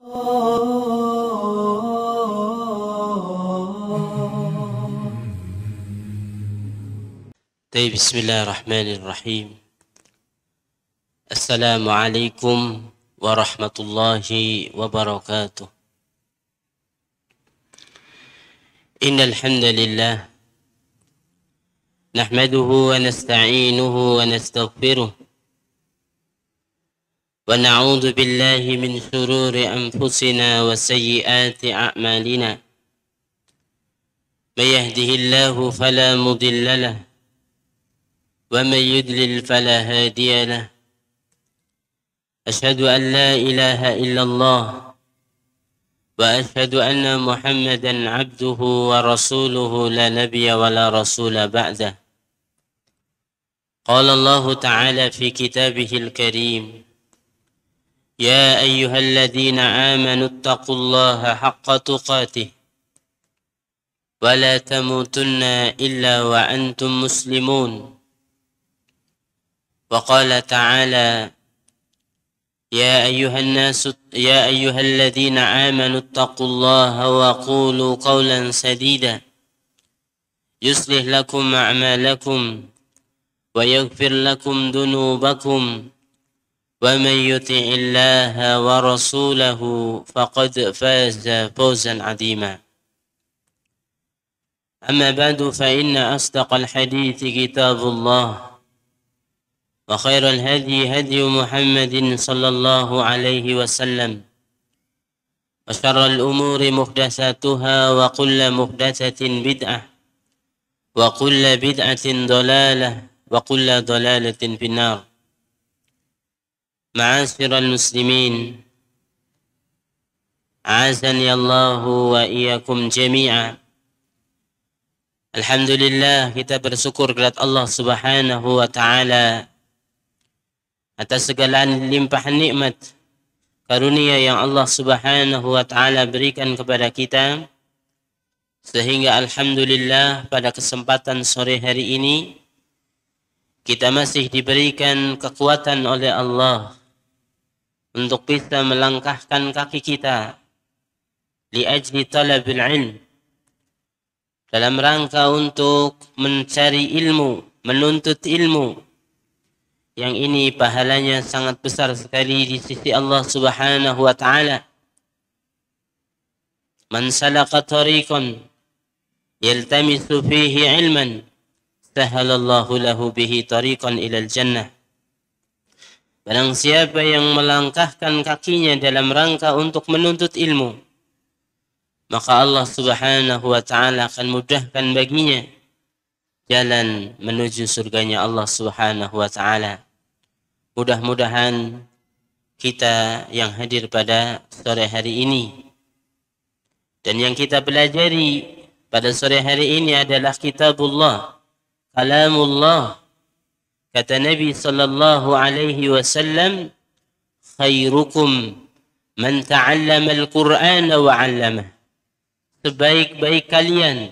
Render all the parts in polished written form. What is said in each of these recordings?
بسم الله الرحمن الرحيم. السلام عليكم ورحمة الله وبركاته. إن الحمد لله نحمده ونستعينه ونستغفره ونعوذ بالله من شرور أنفسنا وسيئات أعمالنا. من يهده الله فلا مضل له ومن يضلل فلا هادي له. أشهد أن لا إله إلا الله وأشهد أن محمدا عبده ورسوله لا نبي ولا رسول بعده. قال الله تعالى في كتابه الكريم: يا أيها الذين آمنوا اتقوا الله حق تقاته ولا تموتن إلا وأنتم مسلمون. وقال تعالى: يا أيها الذين آمنوا اتقوا الله وقولوا قولا سديدا يصلح لكم أعمالكم ويغفر لكم ذنوبكم ومن يطع الله ورسوله فقد فاز فوزا عظيما. أما بعد فإن أصدق الحديث كتاب الله وخير الهدي هدي محمد صلى الله عليه وسلم وشر الأمور محدثاتها وكل محدثة بدعة وكل بدعة ضلالة وكل ضلالة في النار. معاشر المسلمين أعزني الله وإياكم جميعا. Alhamdulillah, kita bersyukur kepada Allah Subhanahu wa Ta'ala atas segala limpahan nikmat karunia yang Allah Subhanahu wa Ta'ala berikan kepada kita, sehingga alhamdulillah pada kesempatan sore hari ini kita masih diberikan kekuatan oleh Allah untuk bisa melangkahkan kaki kita li ajli talabil ilm, dalam rangka untuk mencari ilmu, menuntut ilmu, yang ini pahalanya sangat besar sekali di sisi Allah Subhanahu wa Ta'ala. Man salaka tariqan yaltamisu fihi ilman sahalallahu lahu bihi tariqan ilal jannah. Barang siapa yang melangkahkan kakinya dalam rangka untuk menuntut ilmu, maka Allah Subhanahu wa Ta'ala akan mudahkan baginya jalan menuju surganya Allah Subhanahu wa Ta'ala. Mudah-mudahan kita yang hadir pada sore hari ini dan yang kita pelajari pada sore hari ini adalah kitabullah, kalamullah. Kata Nabi sallallahu alaihi wasallam, khairukum man ta'allama al-Qur'ana wa 'allamah. Sebaik-baik kalian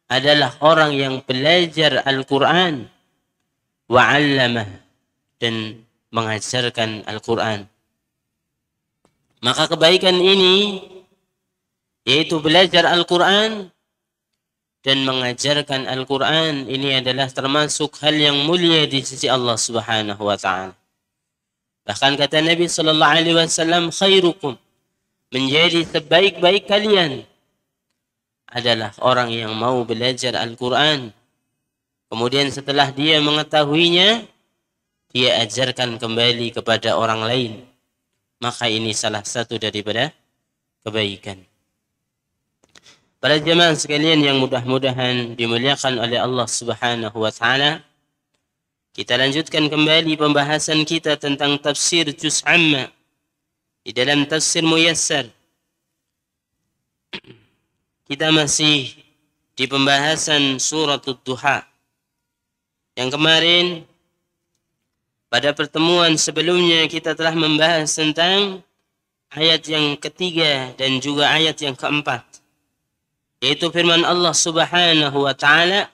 adalah orang yang belajar Al-Quran wa 'allamah, dan mengajarkan Al-Quran. Maka kebaikan ini, yaitu belajar Al-Quran dan mengajarkan Al-Quran, ini adalah termasuk hal yang mulia di sisi Allah Subhanahu wa Ta'ala. Bahkan kata Nabi sallallahu alaihi wasallam, khairukum, menjadi sebaik-baik kalian adalah orang yang mau belajar Al-Quran, kemudian setelah dia mengetahuinya, dia ajarkan kembali kepada orang lain. Maka ini salah satu daripada kebaikan. Para jemaah sekalian yang mudah-mudahan dimuliakan oleh Allah Subhanahu wa Ta'ala, kita lanjutkan kembali pembahasan kita tentang tafsir juz amma di dalam tafsir muyassar. Kita masih di pembahasan surat Ad-Duha. Yang kemarin, pada pertemuan sebelumnya kita telah membahas tentang ayat yang ketiga dan juga ayat yang keempat, yaitu firman Allah Subhanahu wa Ta'ala,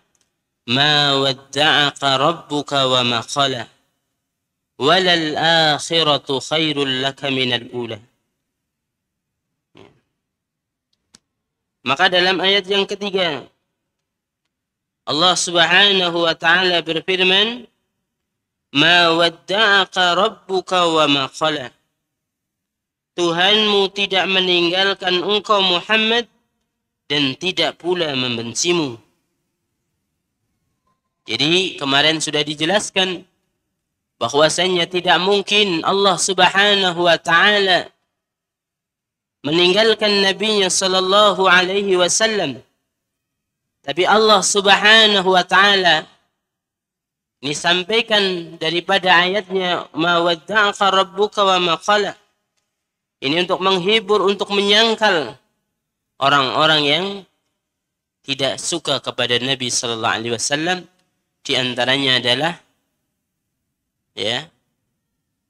ma wadda'aka rabbuka wa ma qala walal akhiratu khairul laka minal ula. Maka dalam ayat yang ketiga, Allah Subhanahu wa taala berfirman, "Ma wadda'aka rabbuka wa ma qala." Tuhanmu tidak meninggalkan engkau Muhammad dan tidak pula membencimu. Jadi kemarin sudah dijelaskan bahwasanya tidak mungkin Allah Subhanahu wa taala meninggalkan nabinya sallallahu alaihi wasallam. Tapi Allah Subhanahu wa taala ini sampaikan daripada ayatnya, "Ma wadda'aka rabbuka wa ma qala." Ini untuk menghibur, untuk menyangkal orang-orang yang tidak suka kepada Nabi sallallahu alaihi wasallam. Di antaranya adalah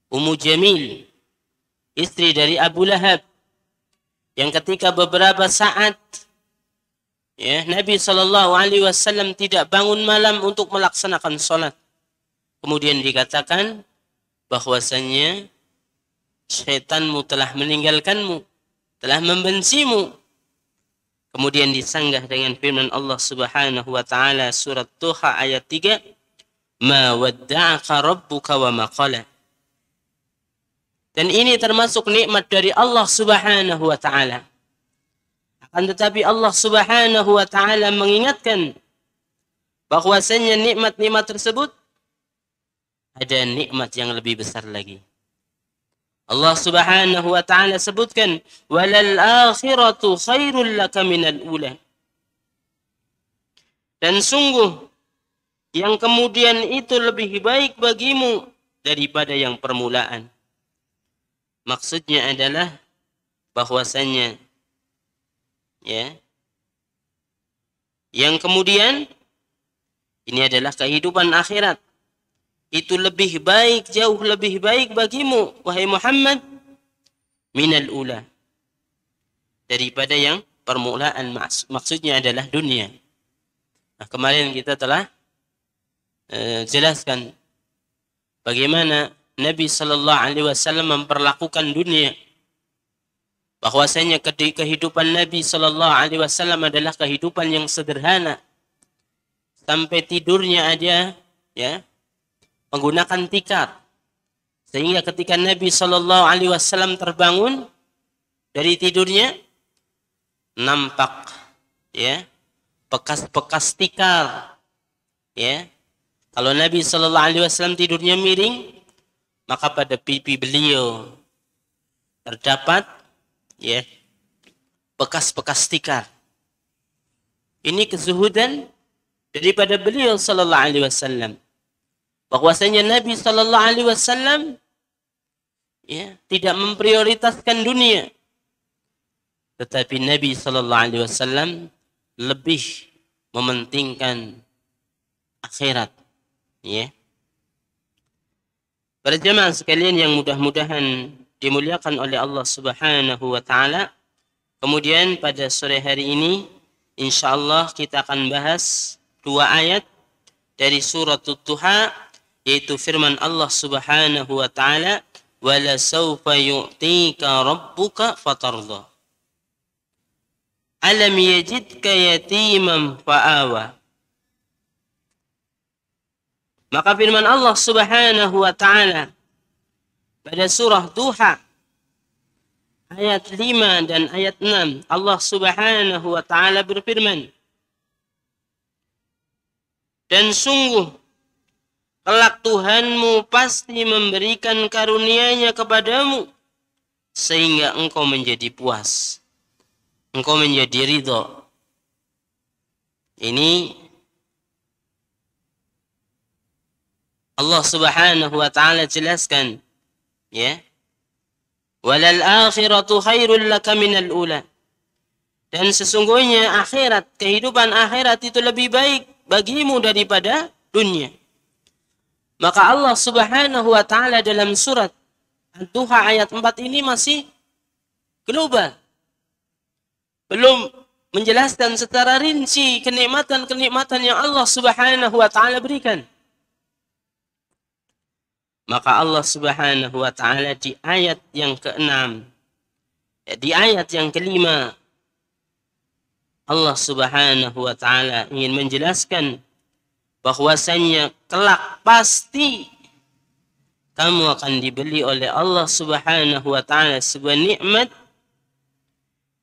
Ummu Jamil, istri dari Abu Lahab, yang ketika beberapa saat Nabi sallallahu alaihi wasallam tidak bangun malam untuk melaksanakan sholat. Kemudian dikatakan bahwasannya syaitanmu telah meninggalkanmu, telah membencimu. Kemudian disanggah dengan firman Allah Subhanahu wa taala surat Duha ayat 3, "Ma wadda'aka rabbuka wa ma qala." Dan ini termasuk nikmat dari Allah Subhanahu wa taala. Akan tetapi Allah Subhanahu wa taala mengingatkan bahwasanya nikmat-nikmat tersebut ada nikmat yang lebih besar lagi. Allah Subhanahu wa taala sebutkan, "Walal akhiratu khairul laka minal ula." Dan sungguh yang kemudian itu lebih baik bagimu daripada yang permulaan. Maksudnya adalah bahwasanya yang kemudian ini adalah kehidupan akhirat. Itu lebih baik, jauh lebih baik bagimu, wahai Muhammad, minal ula, daripada yang permulaan. Maksudnya adalah dunia. Nah, kemarin kita telah jelaskan bagaimana Nabi sallallahu alaihi wasallam memperlakukan dunia. Bahwasanya kehidupan Nabi sallallahu alaihi wasallam adalah kehidupan yang sederhana. Sampai tidurnya aja menggunakan tikar. Sehingga ketika Nabi sallallahu alaihi wasallam terbangun dari tidurnya, nampak bekas-bekas tikar. Kalau Nabi sallallahu alaihi wasallam tidurnya miring, maka pada pipi beliau terdapat bekas-bekas tikar. Ini kezuhudan daripada beliau sallallahu alaihi wasallam. Bahwasanya Nabi sallallahu alaihi wasallam tidak memprioritaskan dunia. Tetapi Nabi sallallahu alaihi wasallam lebih mementingkan akhirat. Para jemaah sekalian yang mudah-mudahan dimuliakan oleh Allah Subhanahu wa taala. Kemudian pada sore hari ini insyaallah kita akan bahas 2 ayat dari surat Duha, yaitu firman Allah Subhanahu wa taala, "Wala sawfa yu'tika rabbuka fatarda. Alam yajidka yatiman fa'awa." Maka firman Allah Subhanahu wa taala pada surah Duha ayat 5 dan ayat 6, Allah Subhanahu wa taala berfirman, "Dan sungguh kelak Tuhanmu pasti memberikan karunia-Nya kepadamu sehingga engkau menjadi puas, engkau menjadi ridho." Ini Allah Subhanahu wa taala jelaskan, "Walal akhiratu khairul laka minal ula." Dan sesungguhnya akhirat, kehidupan akhirat itu lebih baik bagimu daripada dunia. Maka Allah Subhanahu wa taala dalam surat Ad-Duha ayat 4 ini masih global. Belum menjelaskan secara rinci kenikmatan-kenikmatan yang Allah Subhanahu wa taala berikan. Maka Allah Subhanahu wa taala di ayat yang ke-6, di ayat yang ke-5 Allah Subhanahu wa taala ingin menjelaskan bahwasanya kelak pasti kamu akan dibeli oleh Allah Subhanahu wa taala sebuah nikmat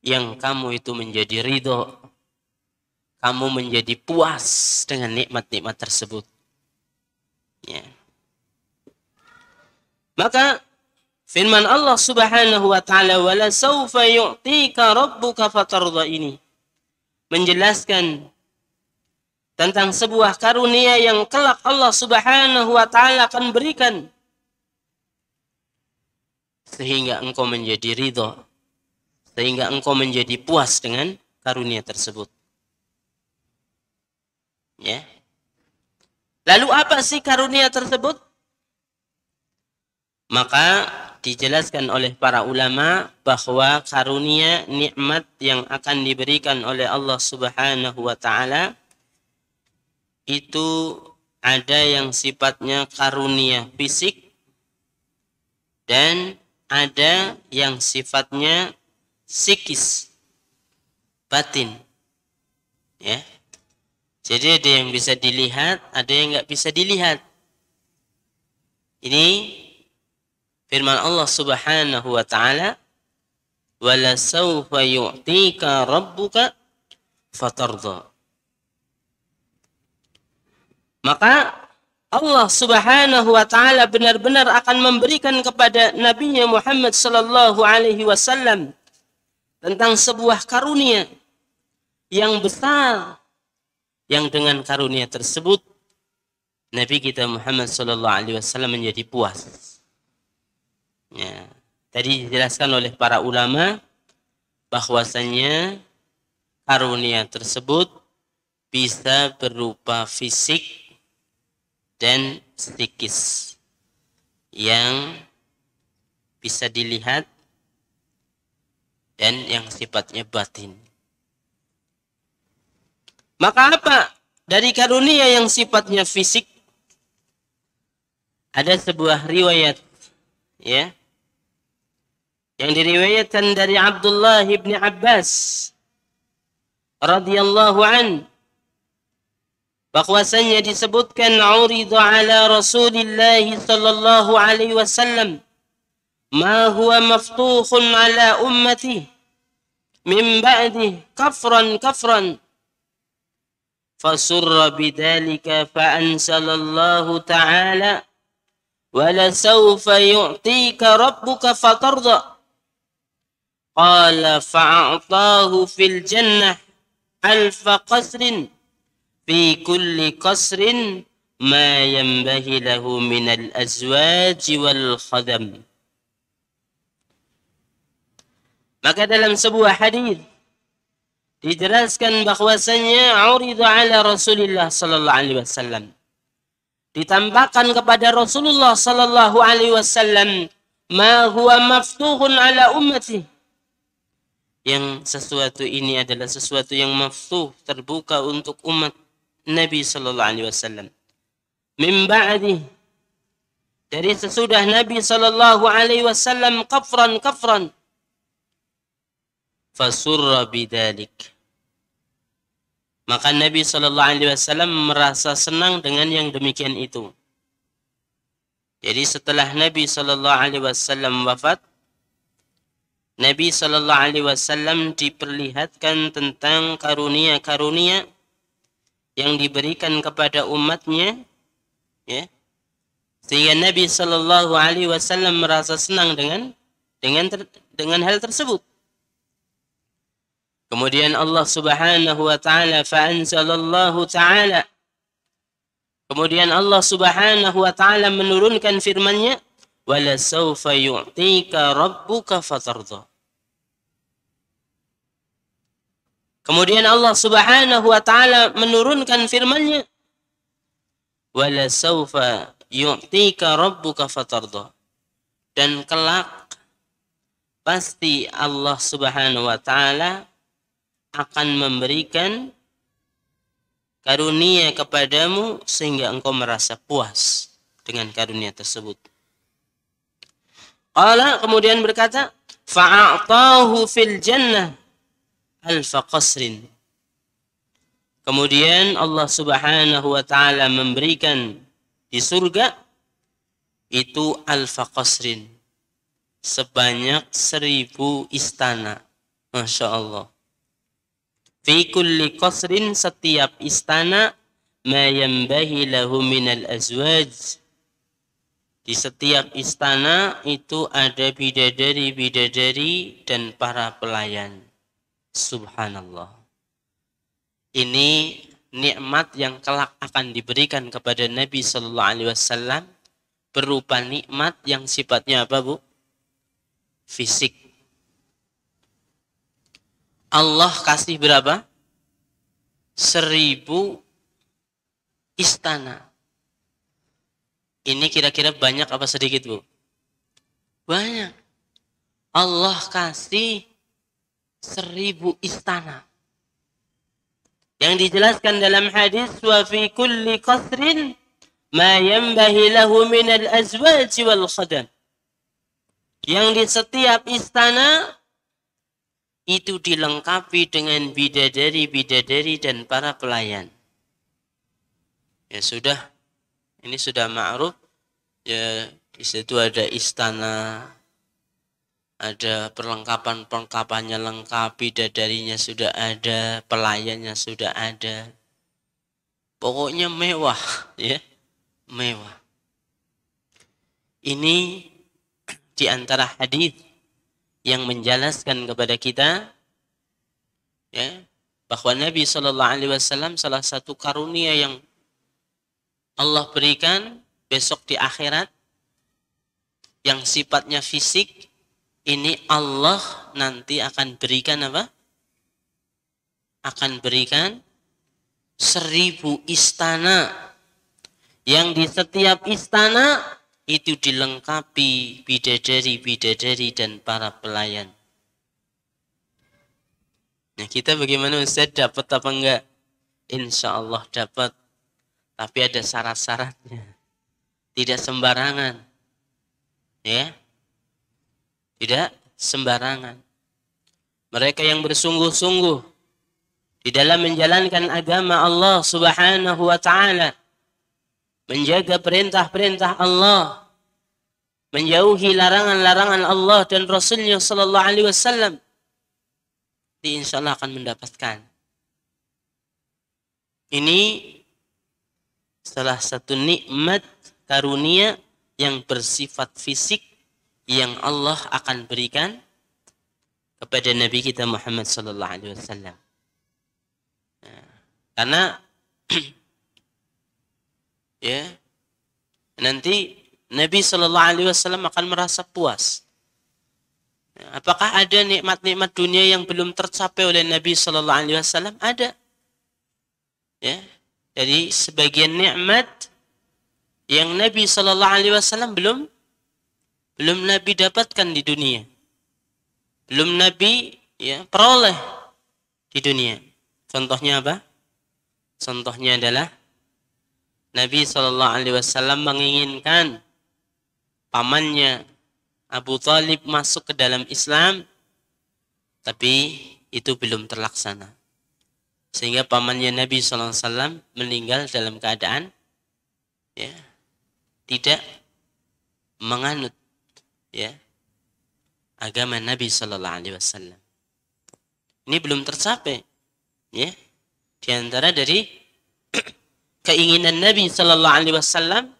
yang kamu itu menjadi ridho, kamu menjadi puas dengan nikmat-nikmat tersebut. Ya. Maka firman Allah Subhanahu wa taala, "Wala saufa yu'tika rabbuka fatardha" ini menjelaskan tentang sebuah karunia yang kelak Allah Subhanahu wa taala akan berikan sehingga engkau menjadi ridha, sehingga engkau menjadi puas dengan karunia tersebut. Ya. Lalu apa sih karunia tersebut? Maka dijelaskan oleh para ulama bahwa karunia nikmat yang akan diberikan oleh Allah Subhanahu wa taala itu ada yang sifatnya karunia fisik dan ada yang sifatnya psikis, batin. Ya. Jadi ada yang bisa dilihat, ada yang nggak bisa dilihat. Ini firman Allah Subhanahu wa taala, "Wala saufa yu'tika rabbuka fatardha." Maka Allah Subhanahu wa taala benar-benar akan memberikan kepada Nabi Muhammad sallallahu alaihi wasallam tentang sebuah karunia yang besar, yang dengan karunia tersebut Nabi kita Muhammad sallallahu alaihi wasallam menjadi puas. Ya, tadi dijelaskan oleh para ulama bahwasanya karunia tersebut bisa berupa fisik dan psikis yang bisa dilihat dan yang sifatnya batin. Maka apa dari karunia yang sifatnya fisik? Ada sebuah riwayat, ya, yang diriwayatkan dari Abdullah bin Abbas radhiyallahu an, bahwasanya disebutkan urida ala Rasulillah sallallahu alaihi wasallam ma huwa maftuhun ala ummati min ba'di kafran fasurra bidzalika fa anzalallahu ta'ala wala sawfa yu'tika rabbuka fatarda qala fa'atahu fil jannah alfa qasrin fi kulli qasrin ma yanbahi lahu minal azwaj wal khadam. Maka dalam sebuah hadis dijelaskan bahwasanya urida ala Rasulillah sallallahu alaihi wasallam, ditampakkan kepada Rasulullah sallallahu alaihi wasallam ma huwa maftuhun ala ummati, yang sesuatu ini adalah sesuatu yang maftuh, terbuka untuk umat Nabi sallallahu alaihi wasallam. Min ba'di, dari sesudah Nabi sallallahu alaihi wasallam, kafran. Fasurra bidzalik. Maka Nabi sallallahu alaihi wasallam merasa senang dengan yang demikian itu. Jadi setelah Nabi sallallahu alaihi wasallam wafat, Nabi sallallahu alaihi wasallam diperlihatkan tentang karunia-karunia yang diberikan kepada umatnya, ya. Sehingga Nabi sallallahu alaihi wasallam merasa senang dengan hal tersebut. Kemudian Allah Subhanahu wa taala fa'anzalallahu ta'ala. Kemudian Allah Subhanahu wa taala menurunkan firman-Nya, wala sawfa yu'tika rabbuka fatardha. Kemudian Allah Subhanahu wa taala menurunkan firman-Nya, wala sawfa yu'tika rabbuka fatardha. Dan kelak pasti Allah Subhanahu wa taala akan memberikan karunia kepadamu sehingga engkau merasa puas dengan karunia tersebut. Allah kemudian berkata, fa'atahu fil jannah alfa qasrin Kemudian Allah Subhanahu wa taala memberikan di surga itu alfa qasrin, sebanyak 1000 istana. Masya Allah. Fi kulli qasrin, setiap istana, ma yanbahi lahu minal azwaj. Di setiap istana itu ada bidadari-bidadari dan para pelayan. Subhanallah. Ini nikmat yang kelak akan diberikan kepada Nabi Sallallahu Alaihi Wasallam berupa nikmat yang sifatnya apa, Bu? Fisik. Allah kasih berapa? 1000 istana. Ini kira-kira banyak apa sedikit, Bu? Banyak. Allah kasih 1000 istana. Yang dijelaskan dalam hadis, wa fi kulli qasrin ma yanbahi lahu minal azwaj wal khadam. Yang di setiap istana itu dilengkapi dengan bidadari-bidadari dan para pelayan. Ya sudah, ini sudah ma'ruf. Ya, di situ ada istana, ada perlengkapan-perlengkapannya lengkap, bidadarinya sudah ada, pelayannya sudah ada. Pokoknya mewah, ya. Mewah. Ini di antara hadis yang menjelaskan kepada kita, ya, bahwa Nabi Shallallahu Alaihi Wasallam salah satu karunia yang Allah berikan besok di akhirat yang sifatnya fisik, ini Allah nanti akan berikan apa? Akan berikan 1000 istana. Yang di setiap istana itu dilengkapi bidadari-bidadari dan para pelayan. Nah, kita bagaimana, Ustaz? Dapat apa enggak? Insya Allah dapat. Tapi ada syarat-syaratnya. Tidak sembarangan. Ya. Tidak sembarangan. Mereka yang bersungguh-sungguh di dalam menjalankan agama Allah Subhanahu wa taala, menjaga perintah-perintah Allah, menjauhi larangan-larangan Allah dan Rasulnya sallallahu alaihi wasallam, insyaallah akan mendapatkan. Ini salah satu nikmat karunia yang bersifat fisik yang Allah akan berikan kepada Nabi kita Muhammad sallallahu alaihi wasallam. Karena ya, nanti Nabi sallallahu alaihi wasallam akan merasa puas. Apakah ada nikmat-nikmat dunia yang belum tercapai oleh Nabi sallallahu alaihi wasallam? Ada. Ya. Jadi sebagian nikmat yang Nabi sallallahu alaihi wasallam belum Nabi dapatkan di dunia. Belum Nabi peroleh di dunia. Contohnya apa? Contohnya adalah Nabi sallallahu alaihi wasallam menginginkan pamannya Abu Thalib masuk ke dalam Islam, tapi itu belum terlaksana. Sehingga pamannya Nabi sallallahu alaihi wasallam meninggal dalam keadaan tidak menganut agama Nabi sallallahu alaihi wasallam. Ini belum tercapai, ya. Di antara dari keinginan Nabi sallallahu alaihi wasallam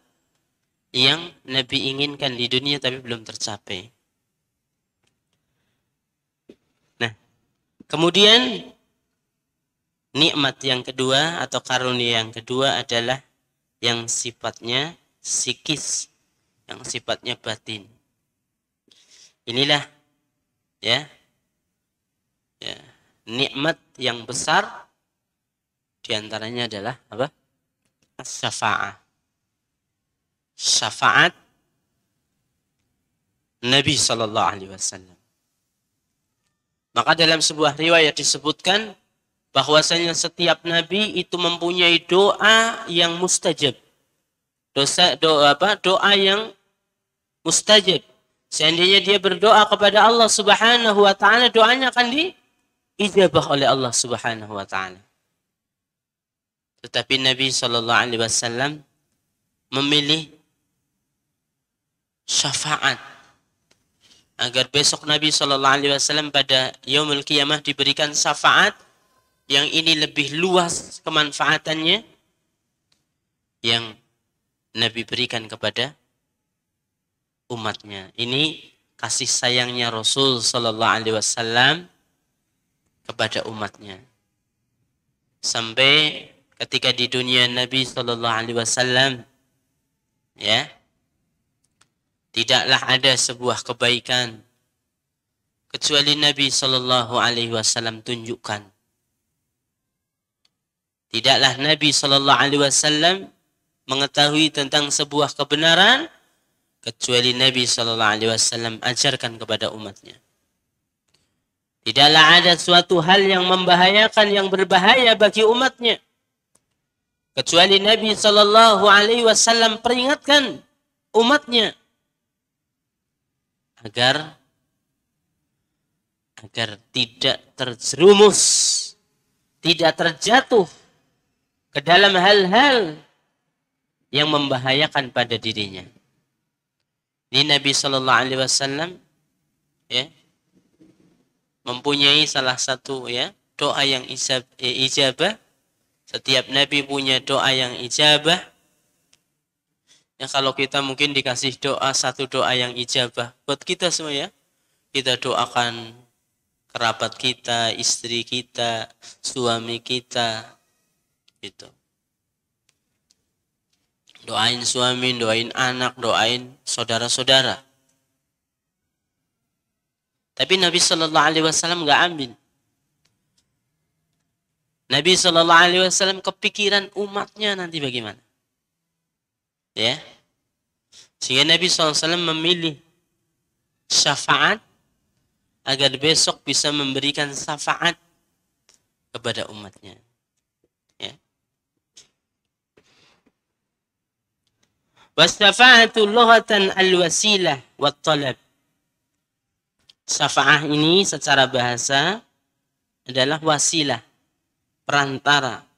yang Nabi inginkan di dunia tapi belum tercapai. Nah, kemudian nikmat yang kedua atau karunia yang kedua adalah yang sifatnya psikis, yang sifatnya batin. Inilah nikmat yang besar, di antaranya adalah apa? As-syafa'ah. Syafaat Nabi sallallahu alaihi wasallam. Maka dalam sebuah riwayat disebutkan bahwasanya setiap nabi itu mempunyai doa yang mustajab. Doa yang mustajab. Seandainya dia berdoa kepada Allah Subhanahu wa taala, doanya akan diijabah oleh Allah Subhanahu wa taala. Tetapi Nabi Shallallahu Alaihi Wasallam memilih syafaat agar besok Nabi Shallallahu Alaihi Wasallam pada Yaumul Qiyamah diberikan syafaat yang ini lebih luas kemanfaatannya yang Nabi berikan kepada umatnya. Ini kasih sayangnya Rasul Shallallahu Alaihi Wasallam kepada umatnya. Sampai ketika di dunia Nabi Shallallahu Alaihi Wasallam, ya, tidaklah ada sebuah kebaikan kecuali Nabi Shallallahu Alaihi Wasallam tunjukkan. Tidaklah Nabi Shallallahu Alaihi Wasallam mengetahui tentang sebuah kebenaran kecuali Nabi Shallallahu Alaihi Wasallam ajarkan kepada umatnya. Tidaklah ada suatu hal yang membahayakan, yang berbahaya bagi umatnya kecuali Nabi Shallallahu Alaihi Wasallam peringatkan umatnya agar tidak terjerumus, tidak terjatuh ke dalam hal-hal yang membahayakan pada dirinya. Ini Nabi Shallallahu Alaihi Wasallam, ya, mempunyai salah satu, ya, doa yang ijabah. Setiap Nabi punya doa yang ijabah. Ya, kalau kita mungkin dikasih doa, satu doa yang ijabah buat kita semua, ya. Kita doakan kerabat kita, istri kita, suami kita, gitu. Doain suami, doain anak, doain saudara-saudara. Tapi Nabi Shallallahu Alaihi Wasallam nggak ambil. Nabi Shallallahu Alaihi Wasallam kepikiran umatnya nanti bagaimana, ya. Sehingga Nabi SAW memilih syafaat agar besok bisa memberikan syafaat kepada umatnya. Ya. Wasyafa'atu lughatan al-wasilah wa talab. Syafa'ah ini secara bahasa adalah wasilah, perantara,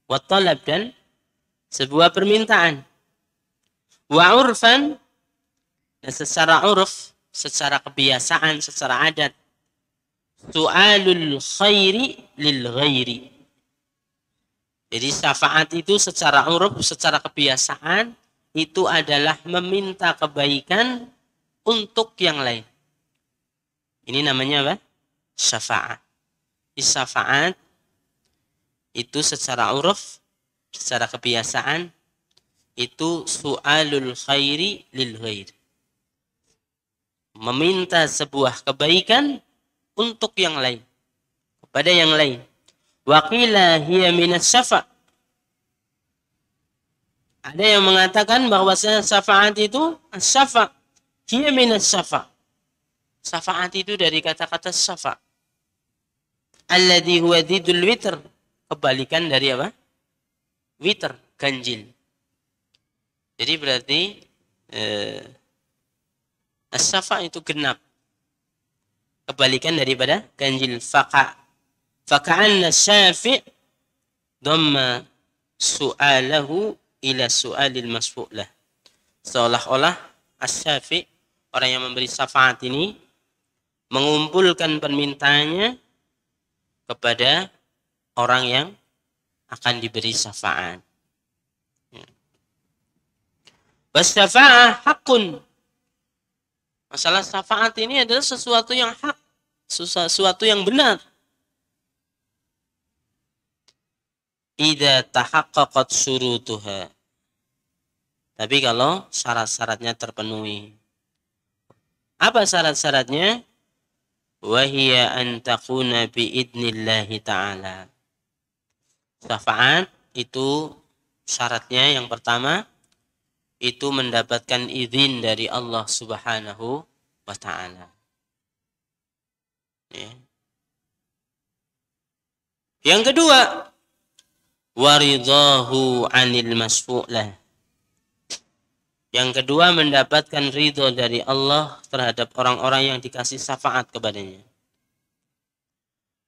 wa talab, dan sebuah permintaan. Wa urfan, dan secara urf, secara kebiasaan, secara adat, su'alul khairi lil ghairi. Jadi syafaat itu secara urf, secara kebiasaan, itu adalah meminta kebaikan untuk yang lain. Ini namanya apa? Syafaat. Syafaat itu secara urf, secara kebiasaan, itu su'alul khairi lil ghair. Meminta sebuah kebaikan untuk yang lain, kepada yang lain. Wa qila hiya minas syafa'. Ada yang mengatakan bahwa syafaat itu syafa', hiya minas syafa'. Syafaat itu dari kata-kata syafa'. Alladhi huwa didul witr. Kebalikan dari apa? Witr, ganjil. Jadi berarti as-syafa' itu genap. Kebalikan daripada ganjil. Faka'anna syafi' dhamma su'alahu ila su'alil masfu'lah. Seolah-olah as-syafi', orang yang memberi syafaat ini, mengumpulkan permintaannya kepada orang yang akan diberi syafaat. Wasyafa'ah haqqun. Masalah syafaat ini adalah sesuatu yang hak, sesuatu yang benar. Idza tahaqqaqat syurutuha. Tapi kalau syarat-syaratnya terpenuhi. Apa syarat-syaratnya? Wa hiya an takuna bi idnillahi ta'ala. Syafaat itu syaratnya yang pertama itu mendapatkan izin dari Allah Subhanahu wa ta'ala. Ya. Yang kedua, waridahu anil masfu'lah. Yang kedua, mendapatkan ridho dari Allah terhadap orang-orang yang dikasih syafaat kepadanya.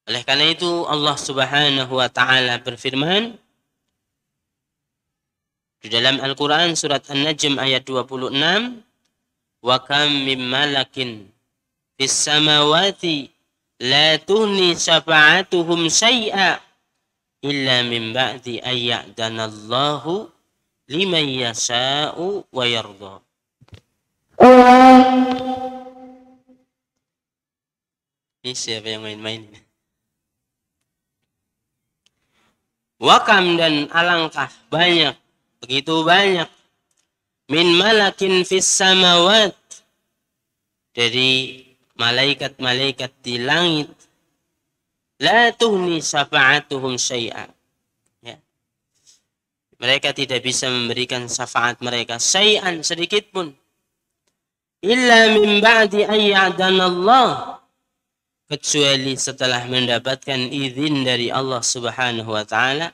Oleh karena itu Allah Subhanahu wa ta'ala berfirman, Di dalam Al-Quran surat An-Najm ayat 26, wa kam mim malakin fis samawati la tuhni syafa'atuhum syai'a illa min ba'di ayya'danallahu liman yasha'u wa yardha. Ini siapa yang main-main? Wakam dan alangkah banyak, begitu banyak, min malakin fis samawat, dari malaikat-malaikat di langit, la tuhni syafa'atuhum syai'a. Ya. Mereka tidak bisa memberikan syafaat mereka syai'an, sedikit pun. Illa min ba'di ayya'danallah, kecuali setelah mendapatkan izin dari Allah Subhanahu wa taala,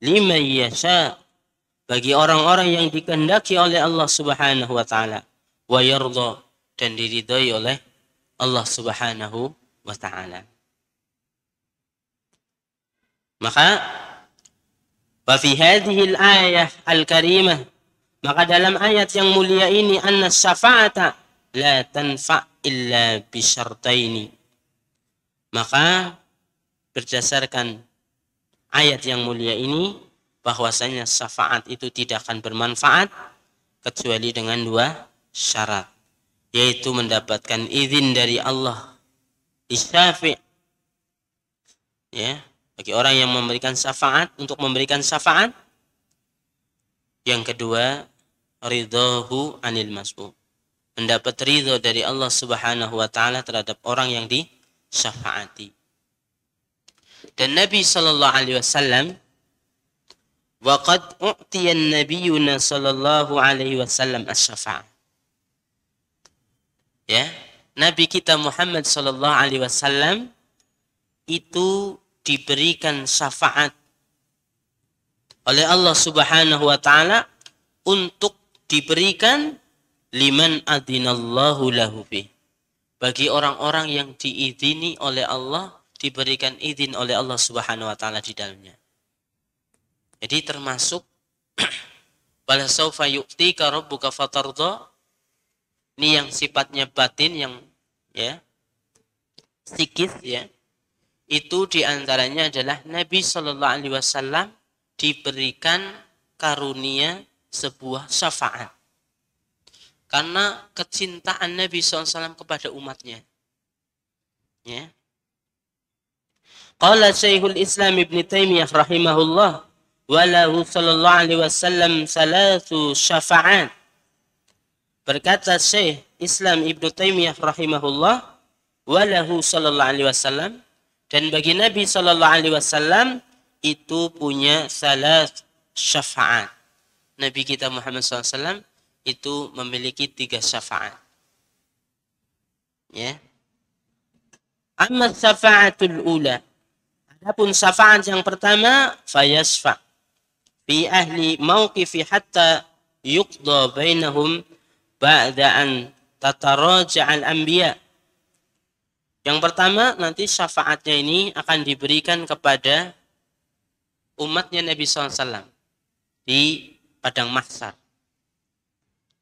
liman yasha, bagi orang-orang yang dikehendaki oleh Allah Subhanahu wa taala, wa yardha, dan diridhai oleh Allah Subhanahu wa taala. Maka wa fi hadhihi al-ayah al-karimah, maka dalam ayat yang mulia ini, anna syafa'ata la tanfa' illa bi syartaini. Maka berdasarkan ayat yang mulia ini, bahwasanya syafaat itu tidak akan bermanfaat kecuali dengan dua syarat, yaitu mendapatkan izin dari Allah isyafi', ya, bagi orang yang memberikan syafaat, untuk memberikan syafaat. Yang kedua, ridhahu anil masbu', mendapat ridho dari Allah Subhanahu wa taala terhadap orang yang disyafaati. Dan Nabi sallallahu alaihi wasallam, wa qad u'tiya an-nabiyyuna sallallahu alaihi wasallam asy-syafa'ah. Ya, Nabi kita Muhammad sallallahu alaihi wasallam itu diberikan syafaat oleh Allah Subhanahu wa taala untuk diberikan liman adinallahu lahu fi, bagi orang-orang yang diizini oleh Allah, diberikan izin oleh Allah Subhanahu wa taala di dalamnya. Jadi termasuk wala saufa yu'tika rabbuka fatardha, ini yang sifatnya batin, yang ya psikis, ya, itu diantaranya adalah Nabi Shallallahu Alaihi Wasallam diberikan karunia sebuah syafaat karena kecintaan Nabi SAW kepada umatnya. Ya. Qala Syekhul Islam Ibn Taimiyah rahimahullah, walahu sallallahu alaihi wasallam salatu syafa'at. Berkata Syekh Islam Ibn Taimiyah rahimahullah, walahu sallallahu alaihi wasallam, dan bagi Nabi sallallahu alaihi wasallam itu punya salat syafa'at. Nabi kita Muhammad SAW itu memiliki 3 syafaat. Ya. Amma syafa'atul ula, adapun syafaat yang pertama, fayasfa' fi ahli mauqifi hatta yuqda bainahum ba'da an tataraja'al anbiya. Yang pertama, nanti syafaatnya ini akan diberikan kepada umatnya Nabi SAW di padang mahsyar.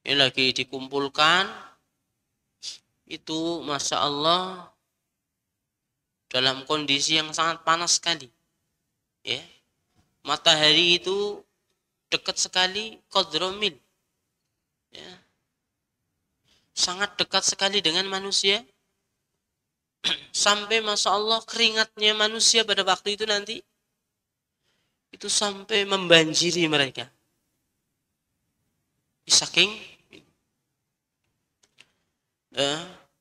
Ini lagi dikumpulkan, itu Masya Allah dalam kondisi yang sangat panas sekali. Ya. Matahari itu dekat sekali, qadromil. Ya. Sangat dekat sekali dengan manusia. Sampai Masya Allah keringatnya manusia pada waktu itu nanti itu sampai membanjiri mereka. Saking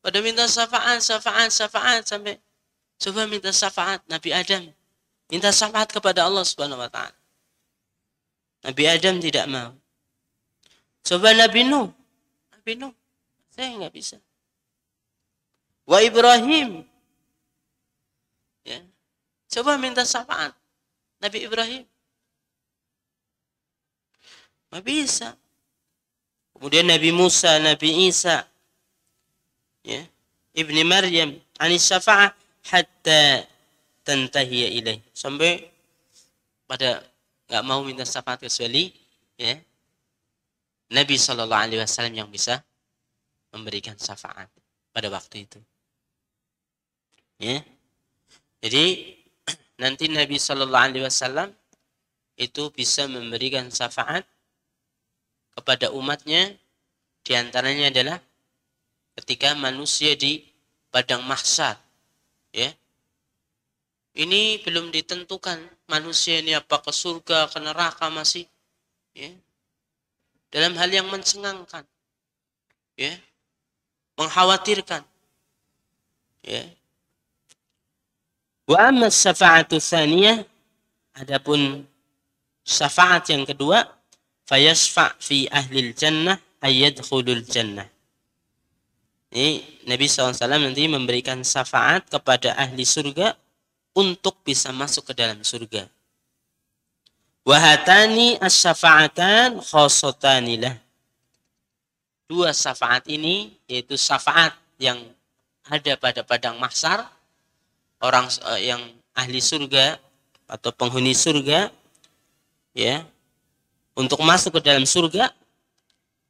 pada minta syafaat sampai coba minta syafaat. Nabi Adam minta syafaat kepada Allah Subhanahu wa taala. Nabi Adam tidak mau. Coba Nabi Nuh, saya nggak bisa. Wa Ibrahim, ya, coba minta syafaat. Nabi Ibrahim nggak bisa. Kemudian Nabi Musa, Nabi Isa, ya, Ibni Maryam, anis syafa'ah hatta tantahiya ilaih, sampai pada nggak mau minta syafaat kecuali ya, Nabi SAW yang bisa memberikan syafaat pada waktu itu. Ya. Jadi nanti Nabi SAW itu bisa memberikan syafaat kepada umatnya, diantaranya adalah ketika manusia di padang mahsyar. Ya. Ini belum ditentukan manusia ini apa ke surga, ke neraka masih. Ya. Dalam hal yang mencengangkan. Ya. Mengkhawatirkan. Ya. Wa amma syafa'atu tsaniyah, adapun syafaat yang kedua, fayasfa' fi ahlil jannah ayyadkhulul jannah. Ini Nabi SAW nanti memberikan syafaat kepada ahli surga untuk bisa masuk ke dalam surga. Wahatani as-syafa'atan khossatani lah. Dua syafaat ini, yaitu syafaat yang ada pada padang mahsyar, orang yang ahli surga atau penghuni surga, ya, untuk masuk ke dalam surga,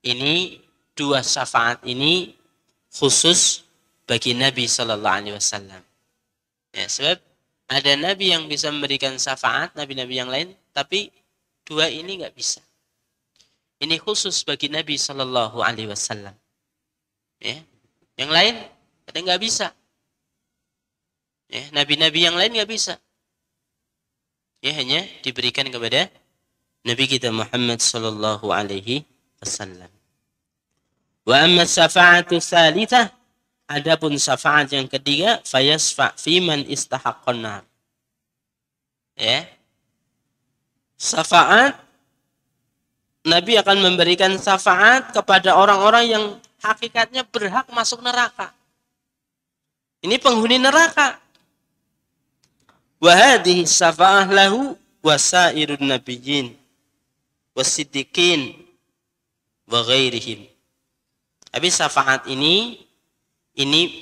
ini dua syafaat ini khusus bagi Nabi Sallallahu Alaihi Wasallam. Ya, sebab ada Nabi yang bisa memberikan syafaat, Nabi-Nabi yang lain, tapi dua ini nggak bisa. Ini khusus bagi Nabi Sallallahu Alaihi Wasallam. Ya, yang lain ada nggak bisa. Ya, Nabi-Nabi yang lain nggak bisa. Ya, hanya diberikan kepada Nabi kita Muhammad Sallallahu Alaihi Wasallam. Wa amma syafa'atu tsalitsah, adapun syafaat yang ketiga, fayasfa' fi man istahaqqan nar. Ya. Syafaat, Nabi akan memberikan syafaat kepada orang-orang yang hakikatnya berhak masuk neraka. Ini penghuni neraka. Wa hadhihi syafa'ah lahu wa sairun nabiyyin wasiddiqin wa ghairihim. Tapi syafaat ini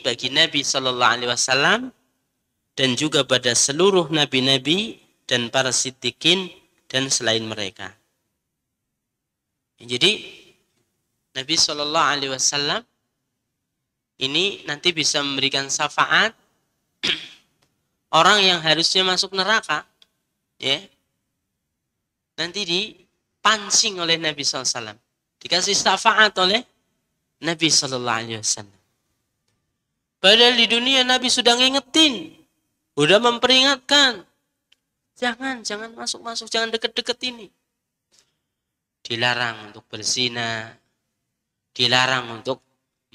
bagi Nabi Sallallahu Alaihi Wasallam dan juga pada seluruh nabi-nabi dan para siddiqin dan selain mereka. Jadi Nabi Sallallahu Alaihi Wasallam ini nanti bisa memberikan syafaat orang yang harusnya masuk neraka, ya, nanti dipancing oleh Nabi SAW, dikasih syafaat oleh Nabi Sallallahu Alaihi Wasallam. Padahal di dunia Nabi sudah ngingetin, sudah memperingatkan, jangan masuk, jangan deket-deket ini. Dilarang untuk berzina, dilarang untuk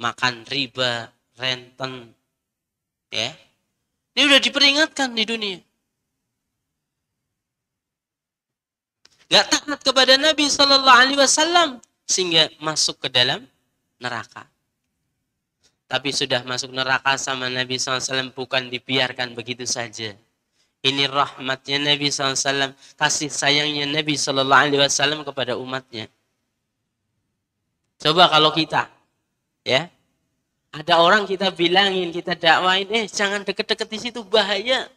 makan riba, renten, ya. Ini sudah diperingatkan di dunia. Gak taat kepada Nabi Sallallahu Alaihi Wasallam sehingga masuk ke dalam neraka. Tapi sudah masuk neraka sama Nabi SAW bukan dibiarkan begitu saja. Ini rahmatnya Nabi SAW, kasih sayangnya Nabi SAW kepada umatnya. Coba kalau kita, ya, ada orang kita bilangin, kita dakwain, jangan deket-deket di situ, bahaya.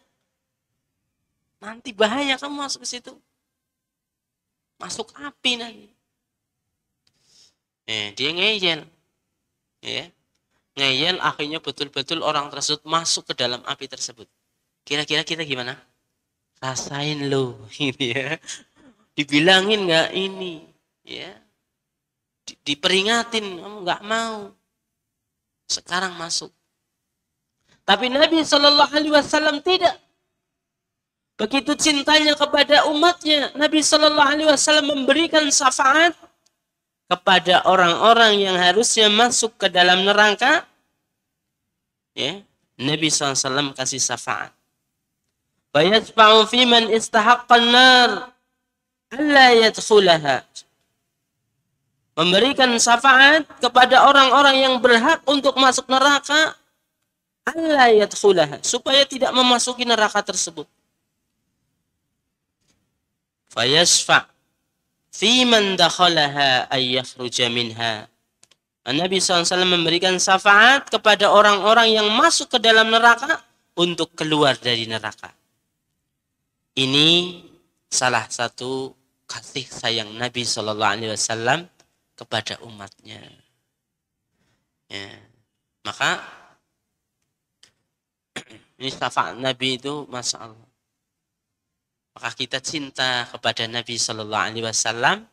Nanti bahaya kamu masuk ke situ. Masuk api nanti. Dia ngeyel. Ya. Ngeyel, akhirnya betul-betul orang tersebut masuk ke dalam api tersebut. Kira-kira kita gimana? Rasain lo ini, ya. Dibilangin nggak ini, ya. Diperingatin, kamu nggak mau. Sekarang masuk. Tapi Nabi Sallallahu Alaihi Wasallam tidak. Begitu cintanya kepada umatnya, Nabi Sallallahu Alaihi Wasallam memberikan syafaat kepada orang-orang yang harusnya masuk ke dalam neraka. Ya, Nabi SAW kasih syafaat. Fayasfa'u fi man istahaqqan nar alla yadkhulaha. Memberikan syafaat kepada orang-orang yang berhak untuk masuk neraka, alla yadkhulaha, supaya tidak memasuki neraka tersebut. Fayasfa' fi man dakhalaha ay yakhruja minha. Nabi SAW memberikan syafaat kepada orang-orang yang masuk ke dalam neraka untuk keluar dari neraka. Ini salah satu kasih sayang Nabi Shallallahu Alaihi Wasallam kepada umatnya. Ya. Maka ini syafaat Nabi itu Masya Allah. Maka kita cinta kepada Nabi Shallallahu Alaihi Wasallam,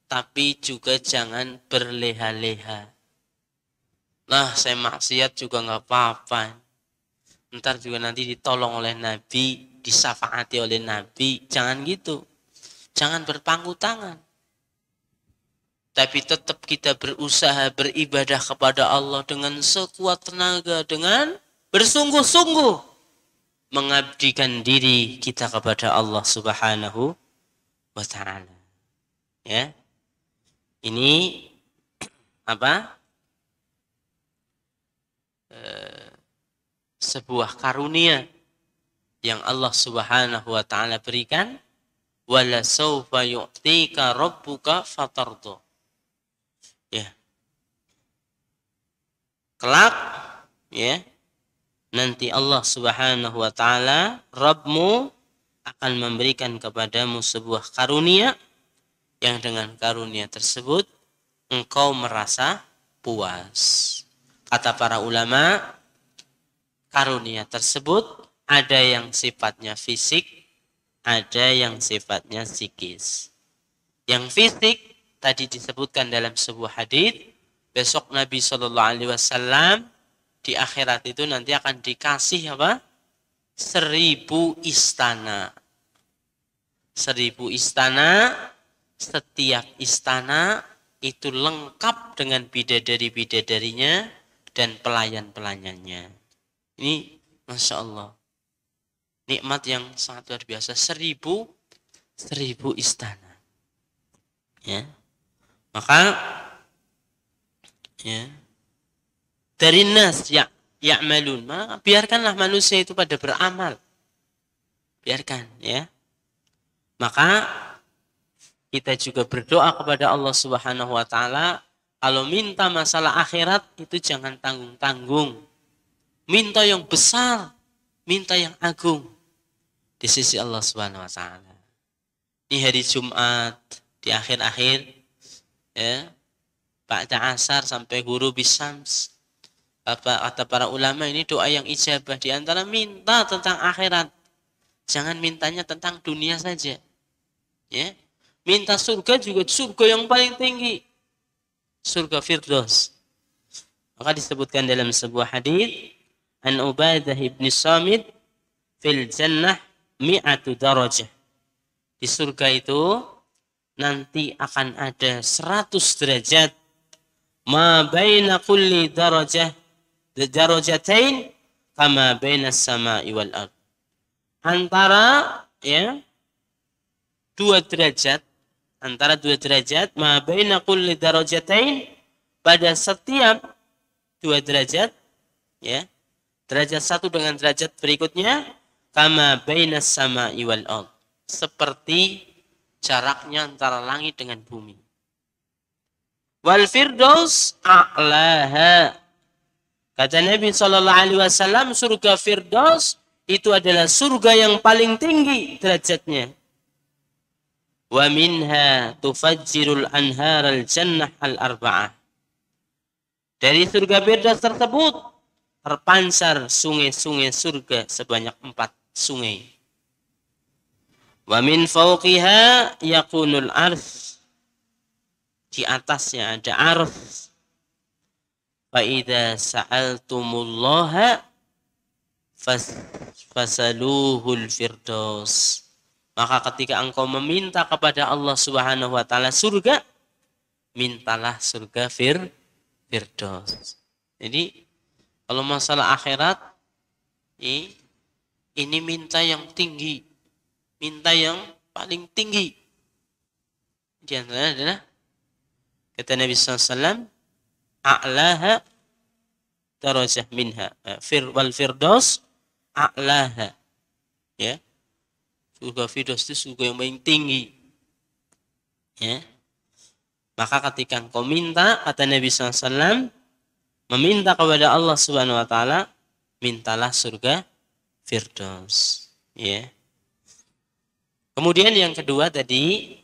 tapi juga jangan berleha-leha. Nah, saya maksiat juga nggak apa-apa. Ntar juga nanti ditolong oleh Nabi, disafaati oleh Nabi. Jangan gitu. Jangan berpangku tangan. Tapi tetap kita berusaha beribadah kepada Allah dengan sekuat tenaga, dengan bersungguh-sungguh mengabdikan diri kita kepada Allah Subhanahu wa Ta'ala. Ya. Ini apa? Sebuah karunia yang Allah Subhanahu wa Ta'ala berikan. Wala sawfa yu'tika rabbuka fatardo. Ya. Kelak ya, nanti Allah Subhanahu wa Ta'ala Rabbmu akan memberikan kepadamu sebuah karunia yang dengan karunia tersebut engkau merasa puas. Kata para ulama, karunia tersebut ada yang sifatnya fisik, ada yang sifatnya psikis. Yang fisik tadi disebutkan dalam sebuah hadis, besok Nabi Shallallahu Alaihi Wasallam di akhirat itu nanti akan dikasih apa? 1000 istana. 1000 istana, setiap istana itu lengkap dengan bidadari-bidadarinya dan pelayan-pelayannya. Ini Masya Allah. Nikmat yang sangat luar biasa. 1000 istana. Ya. Maka ya, dari nas ya'malun, maka biarkanlah manusia itu pada beramal. Biarkan ya. Maka kita juga berdoa kepada Allah Subhanahu wa Ta'ala, kalau minta masalah akhirat itu jangan tanggung-tanggung. Minta yang besar, minta yang agung di sisi Allah Subhanahu wa Ta'ala. Ini hari Jumat di akhir-akhir ya, ba'da asar sampai ghurubis syams. Kata para ulama ini doa yang ijabah, di antara minta tentang akhirat. Jangan mintanya tentang dunia saja. Ya. Minta surga juga surga yang paling tinggi. Surga Firdaus. Maka disebutkan dalam sebuah hadis, An Ubadah ibn Samit fil jannah mi'atu darajah. Di surga itu nanti akan ada 100 derajat. Ma baina kulli darajatain kama baina as-sama'i wal ard. Antara ya 2 derajat, antara 2 derajat, ma baina kulli darajatain, pada setiap 2 derajat ya. Derajat satu dengan derajat berikutnya, kama bainas sama'i wal ard, seperti jaraknya antara langit dengan bumi. Wal firdaus a'laha. Kata Nabi Shallallahu Alaihi Wasallam, surga Firdaus itu adalah surga yang paling tinggi derajatnya. Wa minha tufajjirul anharal jannah al-arba'ah. Dari surga Firdaus tersebut terpancar sungai-sungai surga sebanyak 4 sungai. Wa min fawqiha yakunul ars. Di atasnya ada ars. Fa idza sa'altumullaha fasaluhul firdaus. Maka ketika engkau meminta kepada Allah Subhanahu wa Ta'ala surga, mintalah surga Firdaus. Jadi kalau masalah akhirat, ini minta yang tinggi. Minta yang paling tinggi. Di antaranya adalah, kata Nabi SAW, a'laha darajah minha. Wal firdaus a'laha. Ya. Surga Firdaus itu surga yang paling tinggi. Ya. Maka ketika engkau minta, kata Nabi SAW, meminta kepada Allah Subhanahu wa Ta'ala, mintalah surga Firdaus. Ya. Kemudian yang kedua tadi,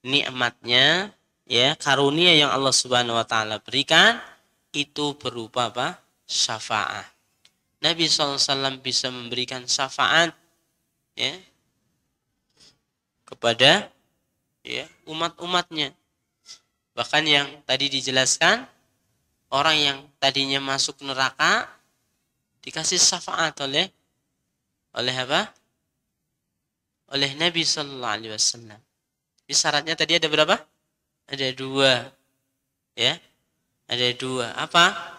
nikmatnya, ya, karunia yang Allah Subhanahu wa taala berikan itu berupa apa? Syafaat. Nabi SAW bisa memberikan syafaat, ya, kepada, ya, umat-umatnya. Bahkan yang tadi dijelaskan, orang yang tadinya masuk neraka dikasih syafaat oleh apa? Oleh Nabi Sallallahu Alaihi Wasallam. Syaratnya tadi ada berapa? Ada 2, ya, ada 2. Apa?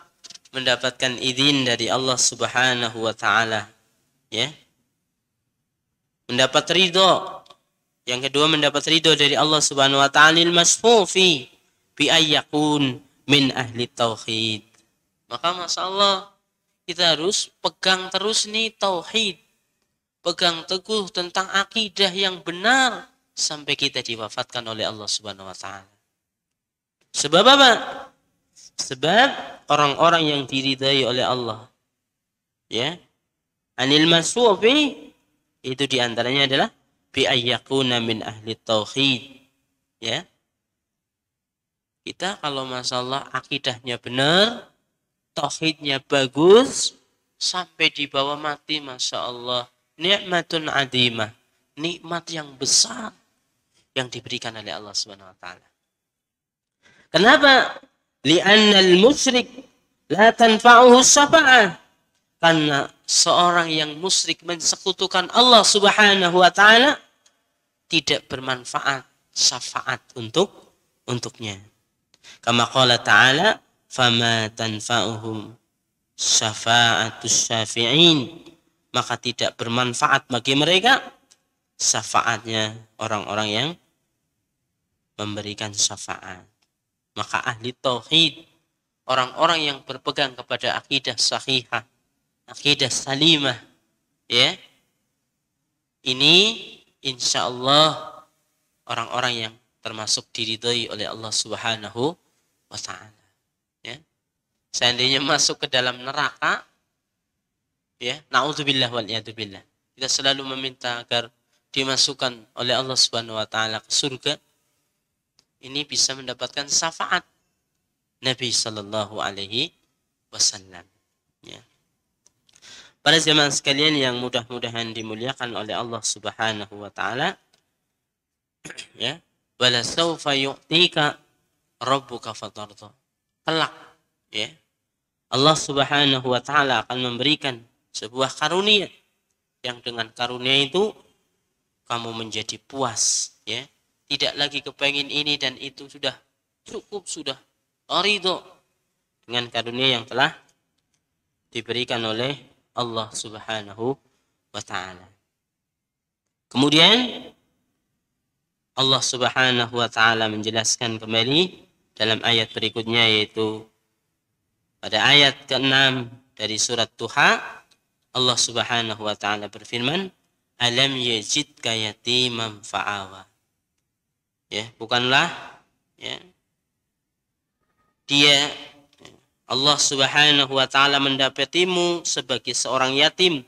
Mendapatkan izin dari Allah Subhanahu Wa Taala, ya, mendapat ridho. Yang kedua, mendapat ridho dari Allah Subhanahu Wa Taala al-masfufi bi ayyakun min ahli tauhid. Maka masya Allah, kita harus pegang terus nih tauhid, pegang teguh tentang akidah yang benar sampai kita diwafatkan oleh Allah Subhanahu wa taala. Sebab apa? Sebab orang-orang yang diridai oleh Allah, ya, anil masfufi, itu diantaranya adalah bi ayyakuna min ahli tauhid, ya. Kita kalau masalah akidahnya benar, tauhidnya bagus, sampai di bawah mati, masya Allah, nikmatun adimah, nikmat yang besar yang diberikan oleh Allah Subhanahu wa taala. Kenapa? Li'annal musyrik la tanfa'uhu syafa'ah. Karena seorang yang musyrik mensekutukan Allah Subhanahu wa taala tidak bermanfaat syafaat untuknya. Kama qala ta'ala, fama tanfa'uhum syafa'atus syafi'in. Maka tidak bermanfaat bagi mereka syafaatnya orang-orang yang memberikan syafaat. Maka ahli tauhid, orang-orang yang berpegang kepada akidah sahihah, akidah salimah, ya, ini insya Allah orang-orang yang termasuk diridhoi oleh Allah Subhanahu wa taala. Ya. Seandainya masuk ke dalam neraka, ya, naudzubillah wal iyadzubillah, kita selalu meminta agar dimasukkan oleh Allah Subhanahu wa taala ke surga. Ini bisa mendapatkan syafaat Nabi sallallahu alaihi wasallam, ya. Para jemaah sekalian yang mudah-mudahan dimuliakan oleh Allah Subhanahu wa taala, ya, wala saufa yu'tika rabbuka fatarda. Kelak, ya, Allah Subhanahu wa taala akan memberikan sebuah karunia yang dengan karunia itu kamu menjadi puas, ya. Tidak lagi kepengen ini dan itu, sudah cukup, sudah ridho dengan karunia yang telah diberikan oleh Allah Subhanahu wa taala. Kemudian Allah Subhanahu wa taala menjelaskan kembali dalam ayat berikutnya, yaitu pada ayat ke-6 dari surat Duha, Allah Subhanahu wa taala berfirman, alam yajidka yatiman fa'awa. Ya, bukanlah, ya, dia, Allah Subhanahu wa taala mendapatimu sebagai seorang yatim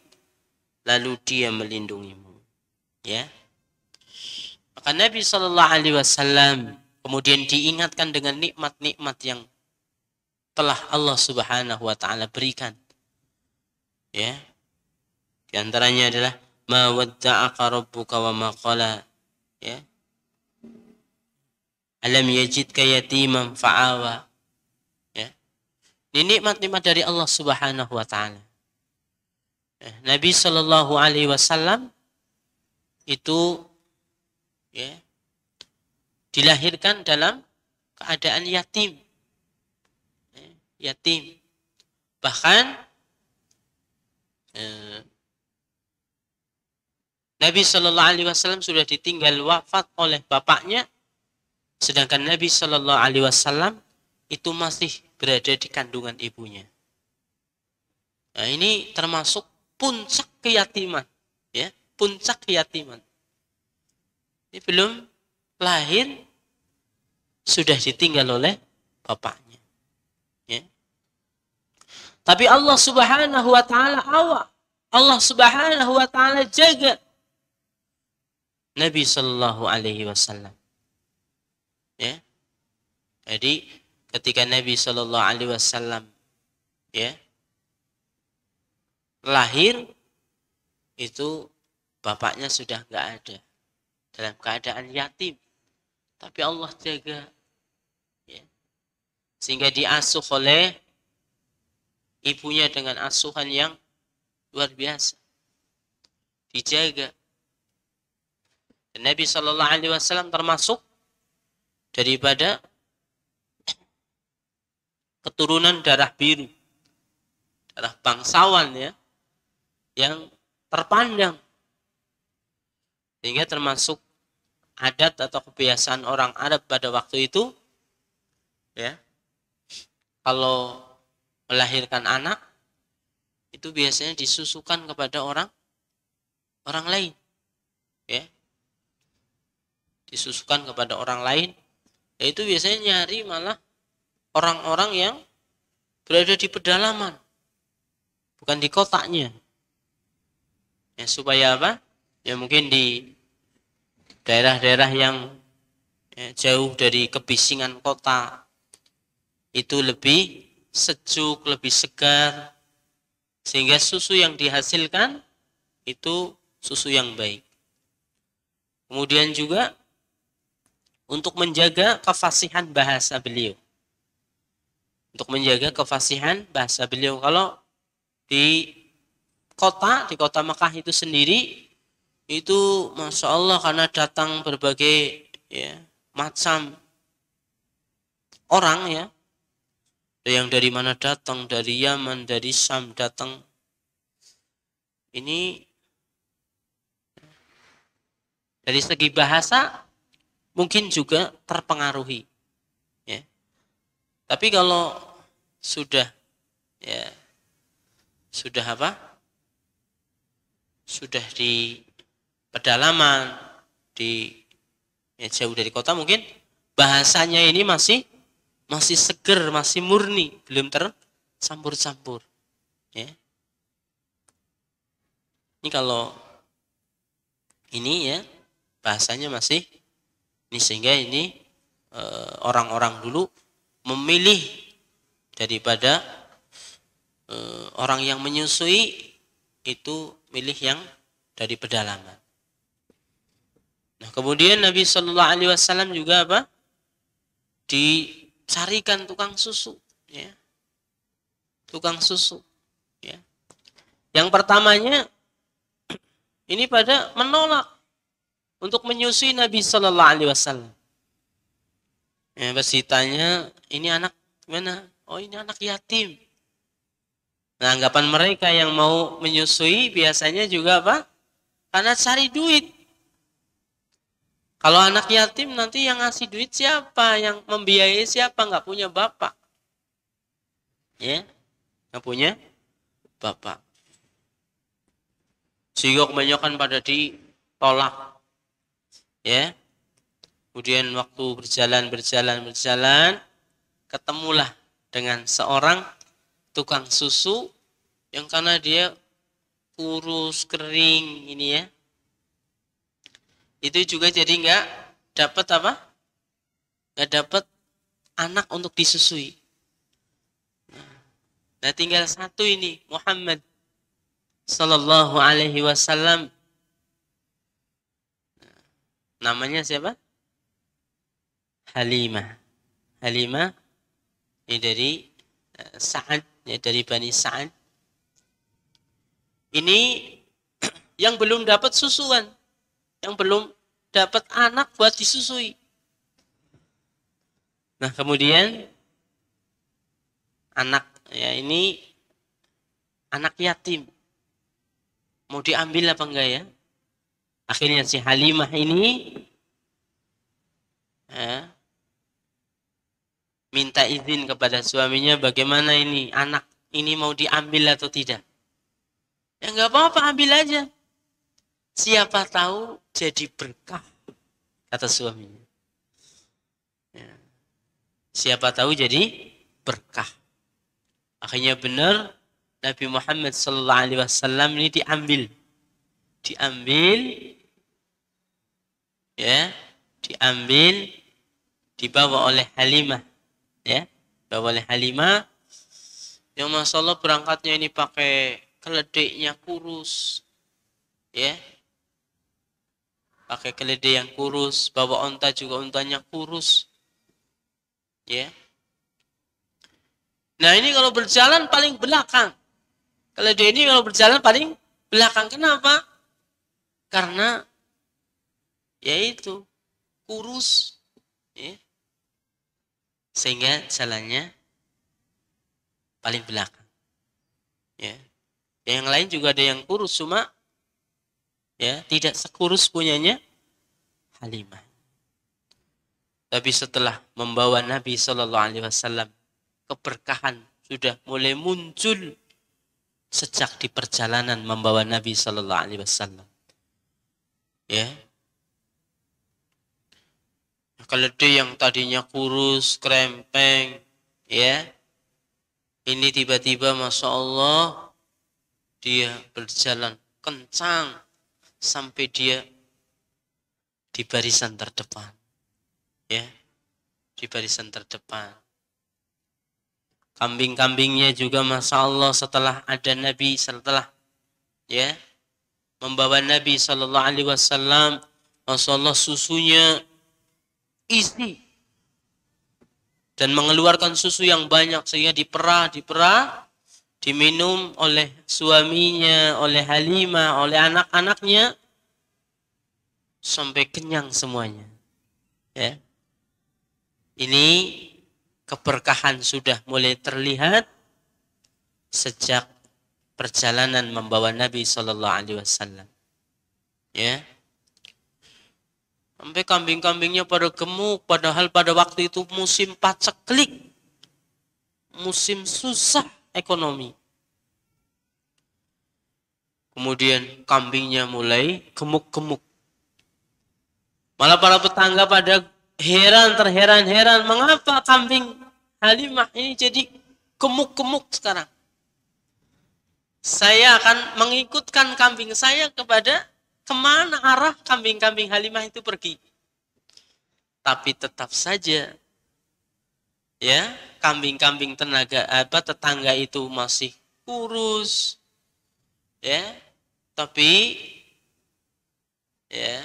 lalu dia melindungimu, ya. Maka Nabi sallallahu alaihi wasallam kemudian diingatkan dengan nikmat-nikmat yang telah Allah Subhanahu wa taala berikan, ya. Di antaranya adalah ma wadda'aka rabbuka wa ma qala, ya. Alam yajidka yatiman fa'awa, ya. Ini nikmat-nikmat dari Allah Subhanahu wa taala. Nabi sallallahu alaihi wasallam itu, ya, dilahirkan dalam keadaan yatim. Yatim. Bahkan Nabi sallallahu alaihi wasallam sudah ditinggal wafat oleh bapaknya, sedangkan Nabi sallallahu alaihi wasallam itu masih berada di kandungan ibunya. Nah, ini termasuk puncak keyatiman, ya, puncak keyatiman. Ini belum lahir sudah ditinggal oleh bapaknya, ya. Tapi Allah Subhanahu wa taala Allah Subhanahu wa taala jaga Nabi sallallahu alaihi wasallam. Ya. Jadi ketika Nabi Shallallahu Alaihi Wasallam ya lahir, itu bapaknya sudah nggak ada, dalam keadaan yatim, tapi Allah jaga, ya. Sehingga diasuh oleh ibunya dengan asuhan yang luar biasa, dijaga. Dan Nabi Shallallahu Alaihi Wasallam termasuk daripada keturunan darah biru, darah bangsawan, ya, yang terpandang, sehingga termasuk adat atau kebiasaan orang Arab pada waktu itu, ya, kalau melahirkan anak itu biasanya disusukan kepada orang lain, ya, disusukan kepada orang lain, yaitu biasanya nyari malah orang-orang yang berada di pedalaman, bukan di kotanya, ya, supaya apa? Ya mungkin di daerah-daerah yang jauh dari kebisingan kota itu lebih sejuk, lebih segar, sehingga susu yang dihasilkan itu susu yang baik. Kemudian juga untuk menjaga kefasihan bahasa beliau. Untuk menjaga kefasihan bahasa beliau. Kalau di kota Mekah itu sendiri, itu Masya Allah, karena datang berbagai, ya, macam orang, ya, yang dari mana datang, dari Yaman, dari Syam datang. Ini dari segi bahasa mungkin juga terpengaruhi, ya. Tapi kalau sudah, ya, sudah apa? Sudah di pedalaman, di, ya, jauh dari kota, mungkin bahasanya ini masih seger, masih murni, belum tercampur-campur, ya. Ini kalau ini, ya, bahasanya masih ini, sehingga ini orang-orang dulu memilih daripada orang yang menyusui itu milih yang dari pedalaman. Nah, kemudian Nabi Shallallahu Alaihi Wasallam juga apa? Dicarikan tukang susu, ya, tukang susu, ya. Yang pertamanya ini pada menolak untuk menyusui Nabi Shallallahu Alaihi Wasallam. Ya, pas ditanya, ini anak mana? Oh, ini anak yatim. Nah, anggapan mereka yang mau menyusui biasanya juga apa? Karena cari duit. Kalau anak yatim nanti yang ngasih duit siapa? Yang membiayai siapa? Nggak punya bapak. Ya, nggak punya bapak. Sehingga kebanyakan pada ditolak. Ya. Kemudian waktu berjalan, ketemulah dengan seorang tukang susu yang karena dia kurus, kering, ini, ya, itu juga jadi nggak dapat apa? Nggak dapat anak untuk disusui. Nah, tinggal satu ini, Muhammad Sallallahu Alaihi Wasallam. Namanya siapa? Halimah. Halimah ini dari Sa'ad, ya, dari Bani Sa'ad. Ini yang belum dapat susuan, yang belum dapat anak buat disusui. Nah, kemudian anak, ya, ini anak yatim. Mau diambil apa enggak, ya? Akhirnya si Halimah ini, ya, minta izin kepada suaminya, bagaimana ini anak ini mau diambil atau tidak. Ya enggak apa-apa, ambil aja. Siapa tahu jadi berkah, kata suaminya. Ya. Siapa tahu jadi berkah. Akhirnya benar, Nabi Muhammad Sallallahu Alaihi Wasallam ini diambil, ya, diambil dibawa oleh Halimah, ya, dibawa oleh Halimah. Yang Masya Allah berangkatnya ini pakai keledainya kurus, ya, pakai keledai yang kurus, bawa onta juga ontanya kurus, ya. Nah ini kalau berjalan paling belakang, keledai ini kalau berjalan paling belakang. Kenapa? Karena yaitu kurus, ya, sehingga jalannya paling belakang, ya. Yang lain juga ada yang kurus, cuma ya tidak sekurus punyanya Halimah. Tapi setelah membawa Nabi Shallallahu Alaihi Wasallam, keberkahan sudah mulai muncul sejak di perjalanan membawa Nabi Shallallahu Alaihi Wasallam. Ya, keledai yang tadinya kurus, krempeng, ya, ini tiba-tiba Masya Allah dia berjalan kencang sampai dia di barisan terdepan, ya, di barisan terdepan. Kambing-kambingnya juga Masya Allah setelah ada Nabi, setelah ya membawa Nabi Sallallahu Alaihi Wasallam, Masya Allah susunya isi dan mengeluarkan susu yang banyak sehingga diperah diminum oleh suaminya, oleh Halimah, oleh anak-anaknya sampai kenyang semuanya. Ya. Ini keberkahan sudah mulai terlihat sejak perjalanan membawa Nabi Sallallahu Alaihi Wasallam. Ya. Sampai kambing-kambingnya pada gemuk, padahal pada waktu itu musim paceklik, musim susah ekonomi. Kemudian kambingnya mulai gemuk-gemuk. Malah para tetangga pada terheran-heran, mengapa kambing Halimah ini jadi gemuk-gemuk sekarang? Saya akan mengikutkan kambing saya kepada kemana arah kambing-kambing Halimah itu pergi. Tapi tetap saja, ya, kambing-kambing tetangga itu masih kurus, ya, tapi ya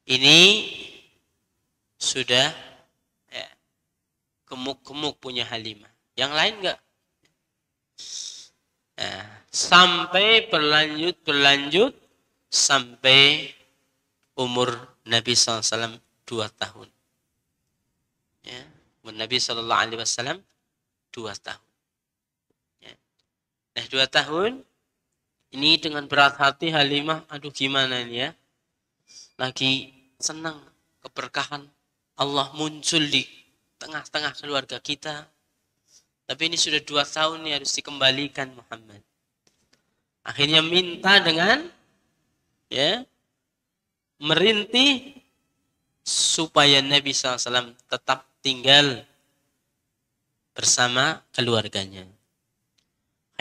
ini sudah ya, gemuk-gemuk punya Halimah. Yang lain enggak. Nah, sampai berlanjut sampai umur Nabi SAW 2 tahun. Ya, umur Nabi SAW 2 tahun. Ya. Nah 2 tahun ini dengan berat hati Halimah, aduh gimana ini ya, lagi senang keberkahan Allah muncul di tengah-tengah keluarga kita. Tapi ini sudah 2 tahun nih harus dikembalikan Muhammad. Akhirnya minta dengan ya merintih supaya Nabi SAW tetap tinggal bersama keluarganya.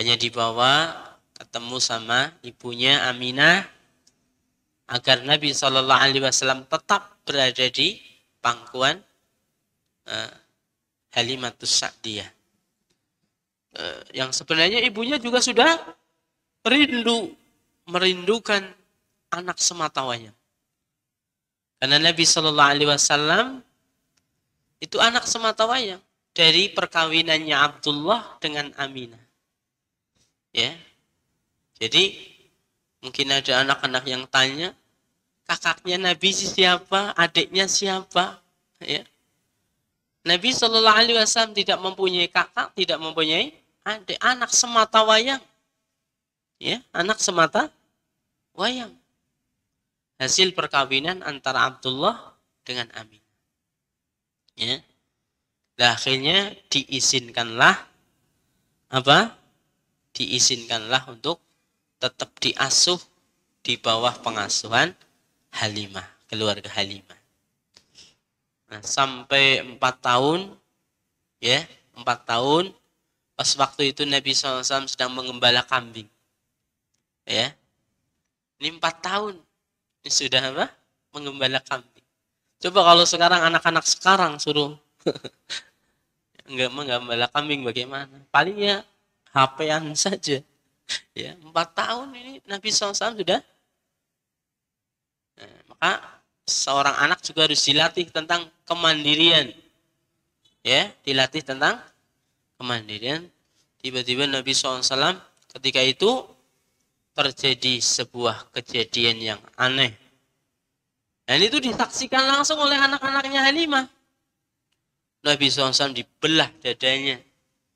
Hanya dibawa ketemu sama ibunya Aminah agar Nabi SAW tetap berada di pangkuan Halimatus Sa'diyah. Yang sebenarnya ibunya juga sudah merindukan anak sematawayang. Karena Nabi SAW itu anak sematawayang dari perkawinannya Abdullah dengan Aminah. Ya, jadi mungkin ada anak-anak yang tanya, kakaknya Nabi siapa, adiknya siapa? Ya. Nabi SAW tidak mempunyai kakak, tidak mempunyai adik, anak semata wayang. Ya, anak semata wayang. Hasil perkawinan antara Abdullah dengan Amin. Ya. Nah, akhirnya diizinkanlah untuk tetap diasuh di bawah pengasuhan Halimah, keluarga Halimah. Nah, sampai 4 tahun, ya, 4 tahun, pas waktu itu Nabi SAW sedang mengembala kambing. Ya, ini 4 tahun, ini sudah mengembala kambing. Coba kalau sekarang anak-anak sekarang suruh menggembala kambing bagaimana? Palingnya HP-an saja. Ya, 4 tahun ini Nabi SAW sudah. Nah, maka seorang anak juga harus dilatih tentang kemandirian. Ya, dilatih tentang kemandirian. Tiba-tiba Nabi SAW ketika itu terjadi sebuah kejadian yang aneh. Dan itu disaksikan langsung oleh anak-anaknya Halimah. Nabi SAW dibelah dadanya,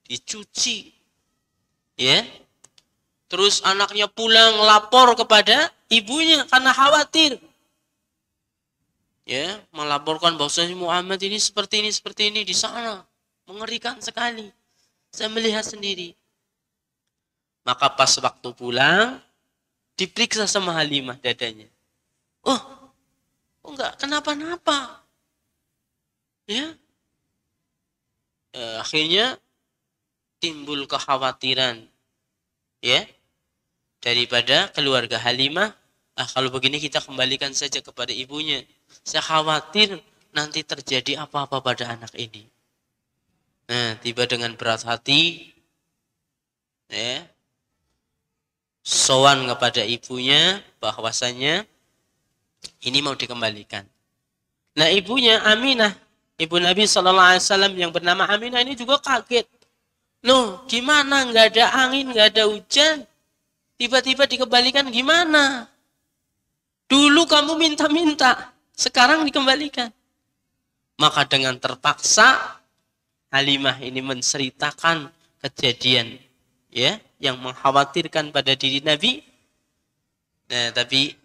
dicuci. Ya. Terus anaknya pulang lapor kepada ibunya karena khawatir. Ya, melaporkan bahwasanya Muhammad ini seperti ini di sana. Mengerikan sekali. Saya melihat sendiri. Maka pas waktu pulang, diperiksa sama Halimah dadanya. Oh, enggak kenapa-napa. Ya. Akhirnya timbul kekhawatiran. Ya. Daripada keluarga Halimah, kalau begini kita kembalikan saja kepada ibunya. Saya khawatir nanti terjadi apa-apa pada anak ini. Nah, tiba dengan berat hati, ya, sowan kepada ibunya bahwasanya ini mau dikembalikan. Nah, ibunya Aminah, ibu Nabi SAW yang bernama Aminah ini juga kaget. Loh, gimana? Nggak ada angin, nggak ada hujan. Tiba-tiba dikembalikan gimana? Dulu kamu minta-minta, sekarang dikembalikan. Maka dengan terpaksa Halimah ini menceritakan kejadian ya yang mengkhawatirkan pada diri Nabi. Nah, tapi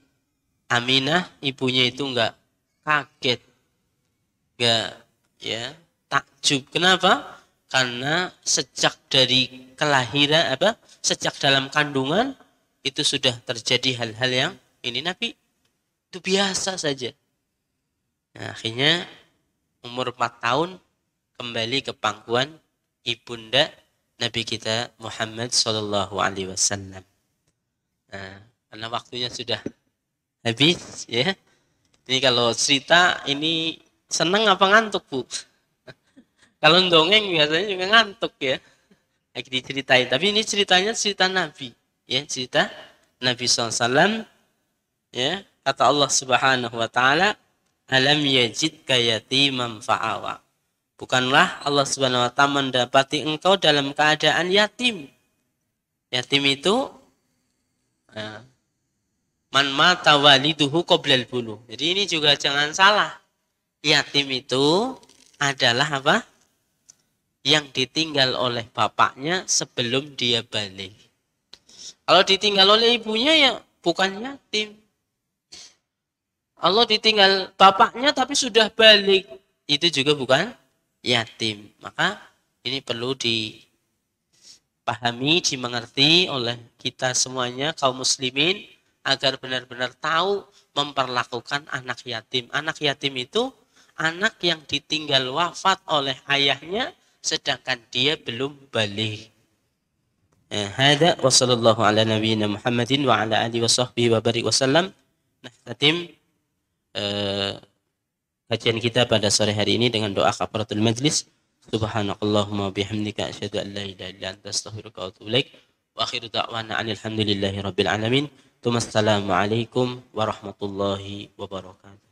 Aminah ibunya itu enggak kaget. Enggak ya, takjub. Kenapa? Karena sejak dari kelahiran sejak dalam kandungan itu sudah terjadi hal-hal yang ini Nabi itu biasa saja. Nah, akhirnya umur 4 tahun kembali ke pangkuan ibunda Nabi kita Muhammad Sallallahu Alaihi Wasallam. Nah, karena waktunya sudah habis, ya. Ini kalau cerita ini seneng apa ngantuk, Bu? Kalau dongeng biasanya juga ngantuk ya. Lagi diceritain. Tapi ini ceritanya cerita Nabi, ya, cerita Nabi SAW. Ya, kata Allah Subhanahu Wa Taala, alam yajidka yatiman fa'awa. Bukanlah Allah Subhanahu Wa Taala mendapati engkau dalam keadaan yatim. Yatim itu man mata waliduhu qoblal buluh. Jadi ini juga jangan salah. Yatim itu adalah apa? Yang ditinggal oleh bapaknya sebelum dia balik. Kalau ditinggal oleh ibunya ya bukan yatim. Allah ditinggal bapaknya tapi sudah balik. Itu juga bukan yatim. Maka ini perlu dipahami, dimengerti oleh kita semuanya kaum muslimin agar benar-benar tahu memperlakukan anak yatim. Anak yatim itu anak yang ditinggal wafat oleh ayahnya sedangkan dia belum balik. Hada wa sallallahu ala nabiyyina Muhammadin wa ala alihi wa sahbihi wa barik wasallam. Nahtatim kajian kita pada sore hari ini dengan doa kafaratul majlis. Subhanakallahumma bihamdika asyhadu an la ilaha illa anta astaghfiruka wa atubu ilaik. Wa akhiru da'wana alhamdulillahi rabbil alamin. Wassalamualaikum warahmatullahi wabarakatuh.